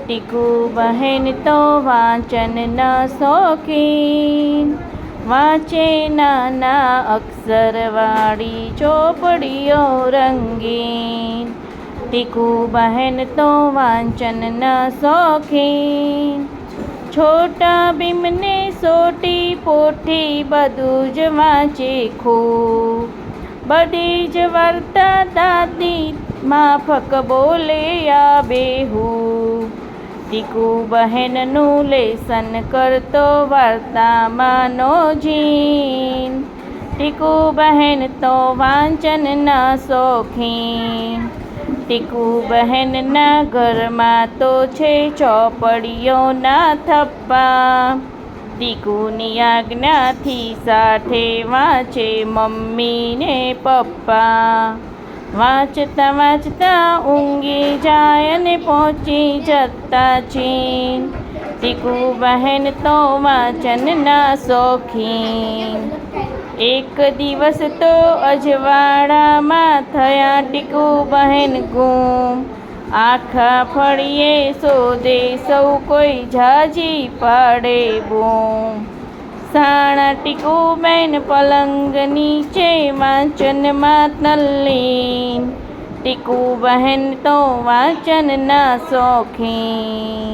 ટીકુ બહેન તો વાંચનના શોખીન, વાંચે નાના અક્ષરવાળી ચોપડીઓ રંગીન. ટીકુ બહેન તો વાંચનના શોખીન, છોટા ભીમને સોટી પોથી બધું જ વાંચે ખૂબ. બધી જ વાર્તા દાદી માફક બોલે આ બેહૂબ. ટીકુ બહેનનું લેસન કરતો વાર્તામાં નો જીન, ટીકુ બહેન તો વાંચનના શોખીન. ટીકુ બહેનના ઘરમાં તો છે ચોપડીઓના થપ્પા, ટીકુની આજ્ઞાથી સાથે વાંચે મમ્મી ને પપ્પા. વાંચતા વાંચતા ઊંઘી જાય ને પહોંચી જતા ચીન, ટીકુ બહેન તો વાંચનના શોખીન. એક દિવસ તો અજવાળામાં થયા ટીકુ બહેન ગુમ, આખા ફળિયે શોધે સૌ કોઈ ઝાઝી પાડે બૂમ. સાણા ટીકુ બેન પલંગ નીચે વાંચનમાં તલ્લીન, ટીકુ બહેન તો વાંચનના શોખીન.